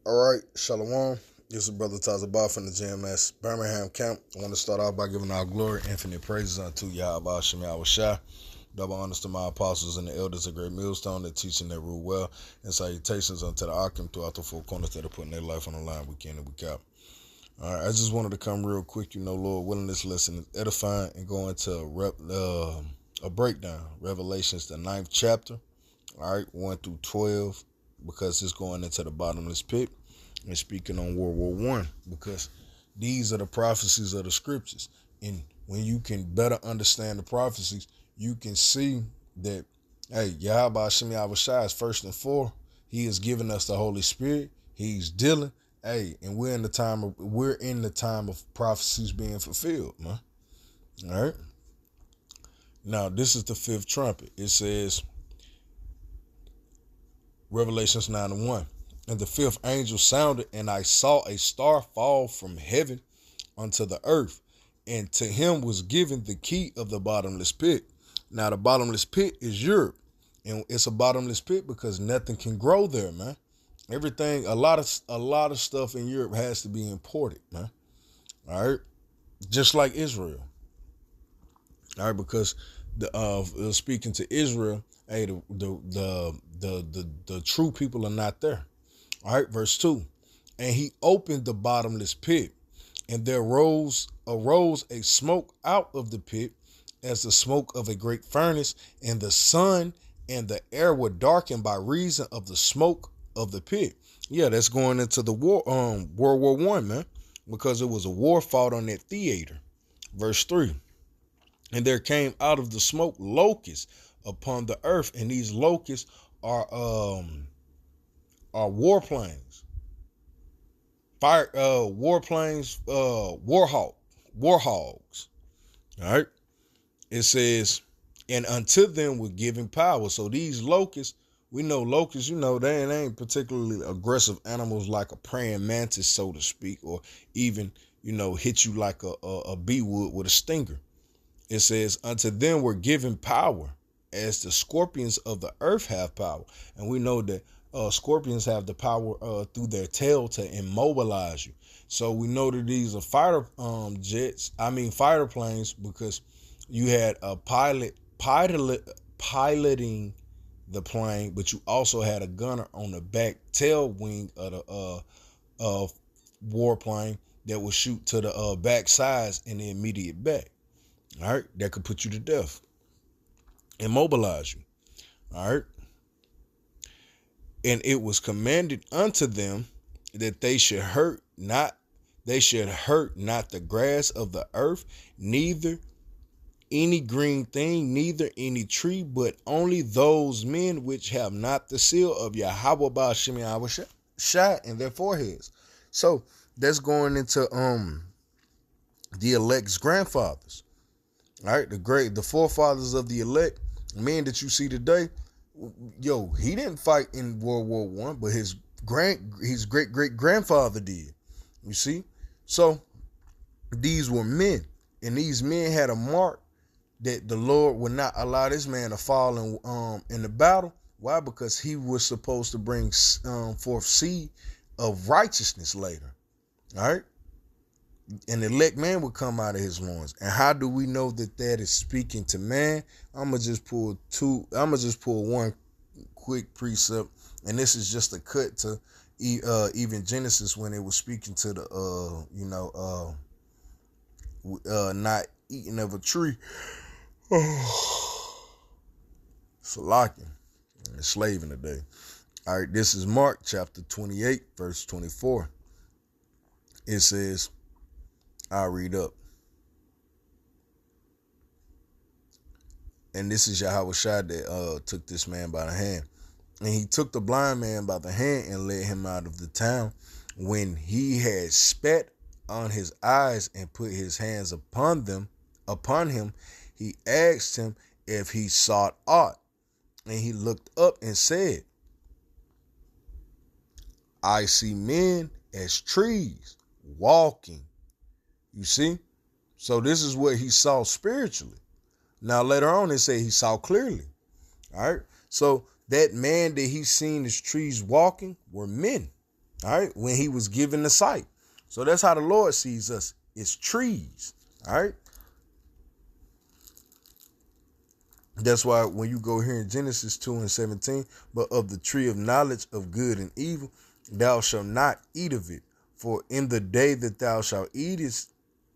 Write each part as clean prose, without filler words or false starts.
All right, Shalom. This is Brother Tazabah from the GMS Birmingham camp. I want to start off by giving our glory, infinite praises unto Yahweh Shem Yahushua. Double honors to my apostles and the elders of Great Millstone that teach and that rule well. And salutations unto the Akim throughout the four corners that are putting their life on the line week in and week out. All right, I just wanted to come real quick. Lord willing, this lesson is edifying and go into a breakdown. Revelations, the 9th chapter. All right, 1 through 12, because it's going into the bottomless pit. And speaking on World War One, because these are the prophecies of the scriptures. And when you can better understand the prophecies, you can see that, hey, Yahweh Shem Yahushua is first and foremost. He has given us the Holy Spirit. He's dealing. Hey, and we're in the time of prophecies being fulfilled, man. All right. Now, this is the 5th trumpet. It says, Revelations 9:1. And the 5th angel sounded, and I saw a star fall from heaven unto the earth, and to him was given the key of the bottomless pit. Now, the bottomless pit is Europe, and it's a bottomless pit because nothing can grow there, man. Everything, a lot of stuff in Europe has to be imported, man. All right, just like Israel. All right, because speaking to Israel, hey, the true people are not there. All right, verse 2. And he opened the bottomless pit, and there arose a smoke out of the pit as the smoke of a great furnace, and the sun and the air were darkened by reason of the smoke of the pit. Yeah, that's going into the war, World War One, man, because it was a war fought on that theater. Verse 3. And there came out of the smoke locusts upon the earth, and these locusts are warplanes, warhogs. All right. It says, and unto them were given power. So these locusts, we know locusts, they ain't particularly aggressive animals like a praying mantis, so to speak, or even, hit you like a bee would with a stinger. It says, unto them were given power, as the scorpions of the earth have power. And we know that scorpions have the power through their tail to immobilize you. So we know that these are fighter planes, because you had a pilot piloting the plane, but you also had a gunner on the back tail wing of the warplane that would shoot to the back sides in the immediate back. All right, that could put you to death, immobilize you. All right. And it was commanded unto them that they should hurt not the grass of the earth, neither any green thing, neither any tree, but only those men which have not the seal of Yahweh Shem Yahushua in their foreheads. So that's going into the elect's grandfathers. All right, the forefathers of the elect, men that you see today. He didn't fight in World War One, but his great great grandfather did. You see, so these were men, and these men had a mark that the Lord would not allow this man to fall in the battle. Why? Because he was supposed to bring forth seed of righteousness later. All right. And the elect man would come out of his loins. And how do we know that is speaking to man? I'm gonna just pull one quick precept, and this is just a cut to even Genesis when it was speaking to the not eating of a tree. Salaki, enslaving today. All right, this is Mark chapter 28, verse 24. It says, I'll read up. And this is Yahushua that took this man by the hand. And he took the blind man by the hand and led him out of the town. When he had spat on his eyes and put his hands upon him, he asked him if he sought aught. And he looked up and said, I see men as trees walking. You see? So this is what he saw spiritually. Now later on, it say he saw clearly. All right. So that man that he seen as trees walking were men. All right, when he was given the sight. So that's how the Lord sees us. It's trees. All right. That's why when you go here in Genesis 2:17, but of the tree of knowledge of good and evil, thou shalt not eat of it. For in the day that thou shalt eat it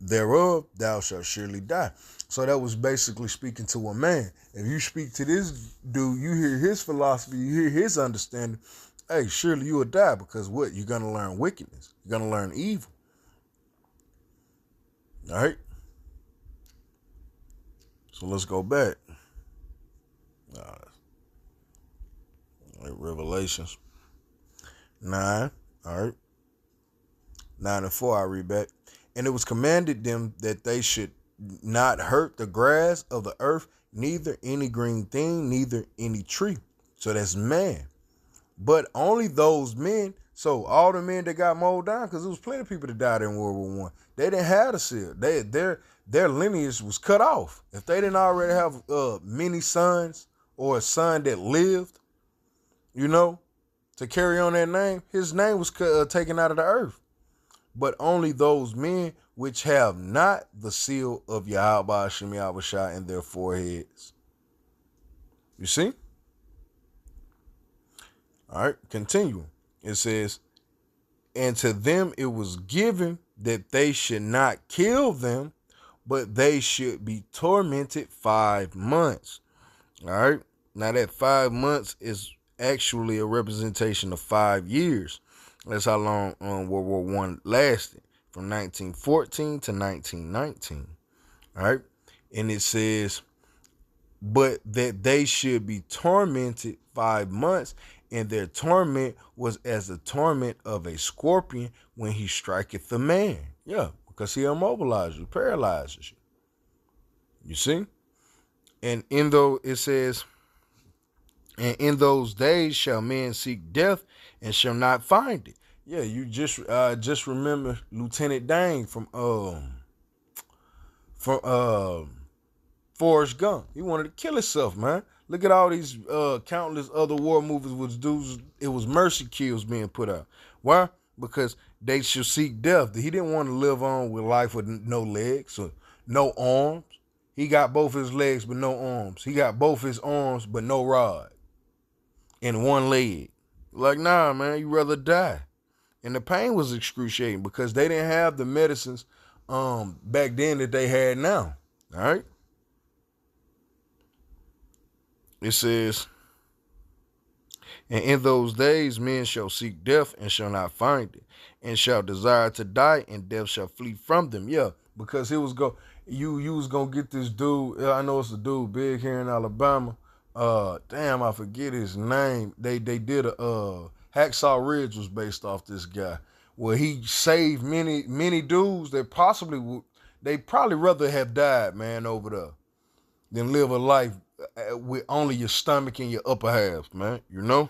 thereof, thou shalt surely die. So that was basically speaking to a man. If you speak to this dude, you hear his philosophy, you hear his understanding, hey, surely you will die, because what? You're going to learn wickedness. You're going to learn evil. All right? So let's go back. Revelations 9. All right. 9:4, I read back. And it was commanded them that they should not hurt the grass of the earth, neither any green thing, neither any tree. So that's man. But only those men, so all the men that got mowed down, because there was plenty of people that died in World War I. They didn't have the seal. Their lineage was cut off. If they didn't already have many sons or a son that lived, to carry on that name, his name was taken out of the earth. But only those men which have not the seal of Yahweh Hashem Yahushua in their foreheads. You see? All right, continue. It says, and to them it was given that they should not kill them, but they should be tormented 5 months. All right. Now that 5 months is actually a representation of 5 years. That's how long World War I lasted, from 1914 to 1919. All right. And it says, but that they should be tormented 5 months, and their torment was as the torment of a scorpion when he striketh the man. Yeah, because he immobilizes you, paralyzes you. You see? And it says, and in those days shall men seek death and shall not find it. Yeah, you just remember Lieutenant Dane from Forrest Gump. He wanted to kill himself, man. Look at all these countless other war movies with dudes. It was mercy kills being put out. Why? Because they should seek death. He didn't want to live on with life with no legs or no arms. He got both his legs but no arms. He got both his arms but no rod and one leg. Like, nah, man, you rather die. And the pain was excruciating because they didn't have the medicines back then that they had now. All right. It says, and in those days men shall seek death and shall not find it, and shall desire to die, and death shall flee from them. Yeah, because it was you was gonna get this dude. I know it's a dude big here in Alabama. Damn, I forget his name. They did a Hacksaw Ridge was based off this guy, where he saved many dudes that they probably rather have died, man, over there than live a life with only your stomach and your upper half, man. You know?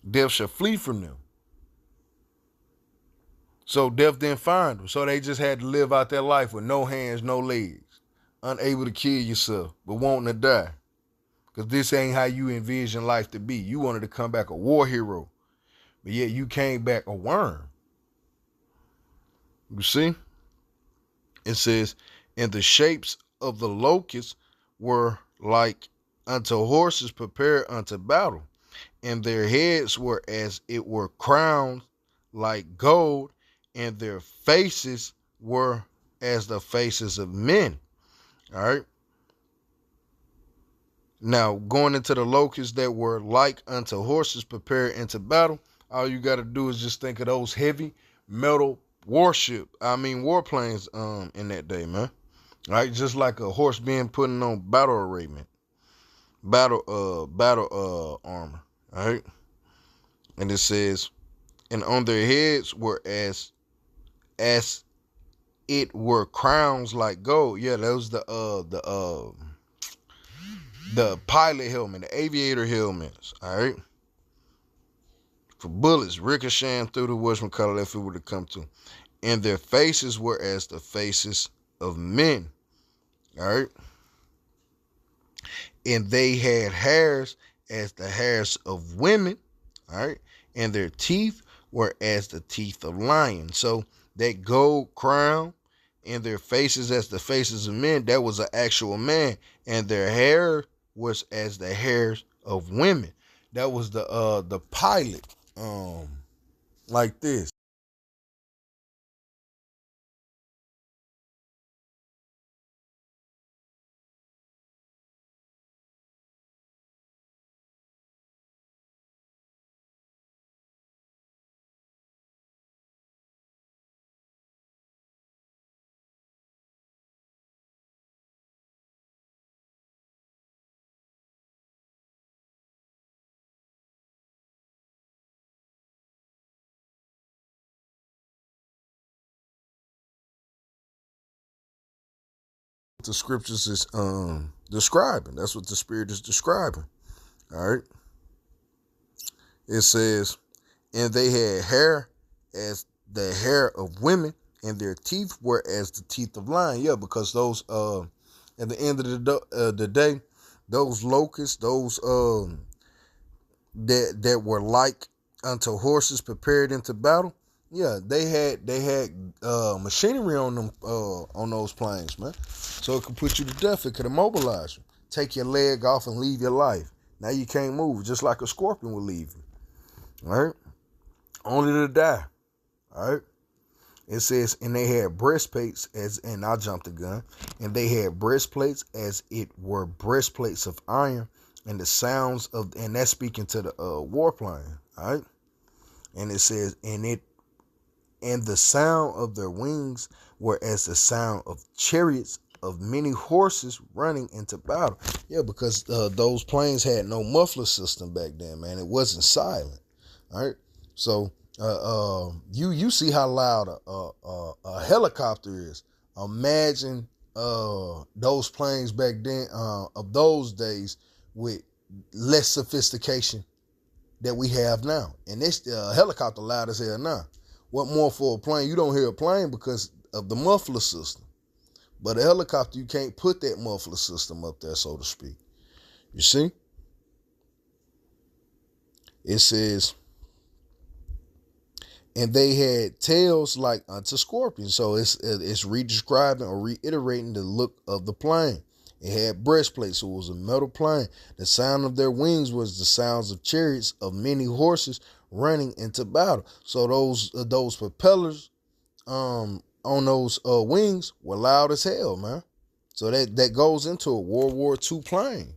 Death shall flee from them. So death didn't find them. So they just had to live out their life with no hands, no legs, unable to kill yourself, but wanting to die. Because this ain't how you envision life to be. You wanted to come back a war hero, but yet you came back a worm. You see? It says, and the shapes of the locusts were like unto horses prepared unto battle, and their heads were as it were crowned like gold, and their faces were as the faces of men. All right. Now, going into the locusts that were like unto horses prepared into battle, all you got to do is just think of those heavy metal warplanes in that day, man. All right, just like a horse being put on battle arrayment, battle armor. All right, and it says, and on their heads were as it were crowns like gold. Yeah, that was the pilot helmet, the aviator helmets. All right, for bullets ricocheting through the whatchamacallit if it were to come to, and their faces were as the faces of men. All right. And they had hairs as the hairs of women. All right. and their teeth were as the teeth of lions. So that gold crown and their faces as the faces of men, that was an actual man, and their hair was as the hairs of women. That was the pilot. Like this. The scriptures is describing. That's what the spirit is describing. All right. It says, and they had hair as the hair of women, and their teeth were as the teeth of lion. Yeah, because those at the end of the day, those locusts, those that were like unto horses prepared into battle. Yeah, they had machinery on them on those planes, man. So it could put you to death. It could immobilize you, take your leg off, and leave your life. Now you can't move, just like a scorpion will leave you. All right, only to die. All right. It says, and they had breastplates as, and I jumped the gun, and they had breastplates as it were breastplates of iron, and the sounds of, and that's speaking to the warplane. All right. And it says, and the sound of their wings were as the sound of chariots of many horses running into battle. Yeah, because those planes had no muffler system back then, man. It wasn't silent. All right. So you see how loud a helicopter is. Imagine those planes back then of those days with less sophistication that we have now. And this helicopter loud as hell now. What more for a plane? You don't hear a plane because of the muffler system. But a helicopter, you can't put that muffler system up there, so to speak. You see? It says, and they had tails like unto scorpions. So it's re-describing or reiterating the look of the plane. It had breastplates, so it was a metal plane. The sound of their wings was the sounds of chariots of many horses running into battle. So those propellers on those wings were loud as hell, man. So that goes into a World War II plane.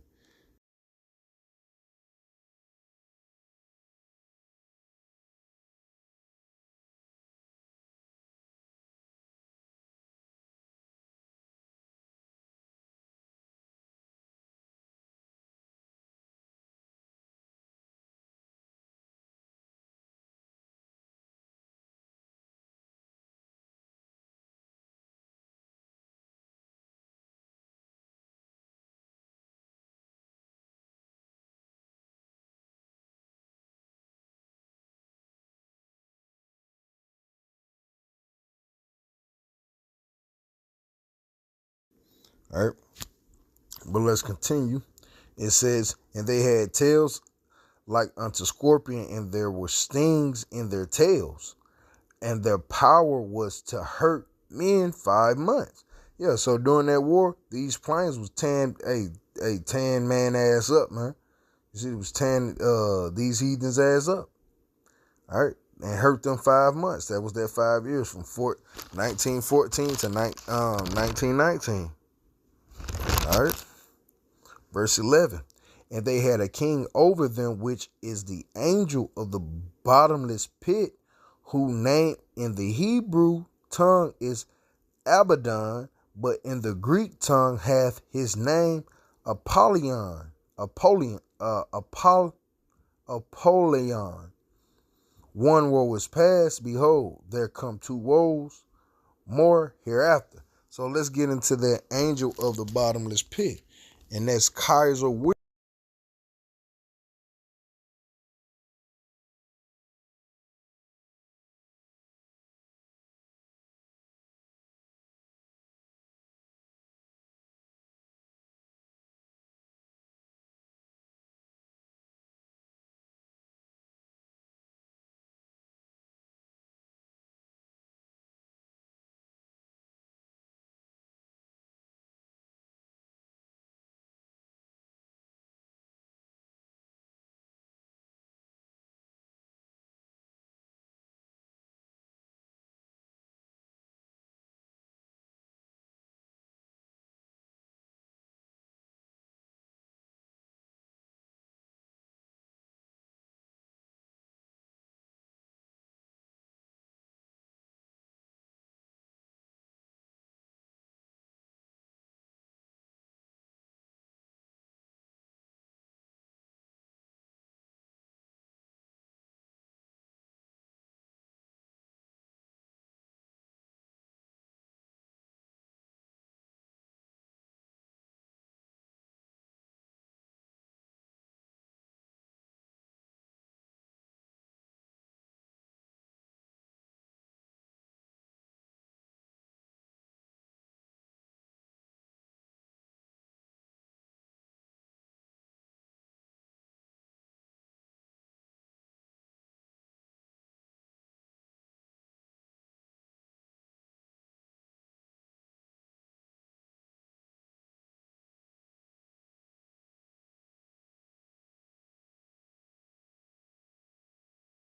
All right, but let's continue. It says, and they had tails like unto scorpion, and there were stings in their tails, and their power was to hurt men 5 months. Yeah, so during that war, these planes was tearing a tan man ass up, man. You see, it was tearing these heathens ass up. All right, and hurt them 5 months. That was that 5 years from 1914 to 1919. All right, verse 11. And they had a king over them, which is the angel of the bottomless pit, whose name in the Hebrew tongue is Abaddon, but in the Greek tongue hath his name Apollyon. Apollyon. One woe is past, behold, there come two woes more hereafter. So let's get into that angel of the bottomless pit, and that's Kaiser William.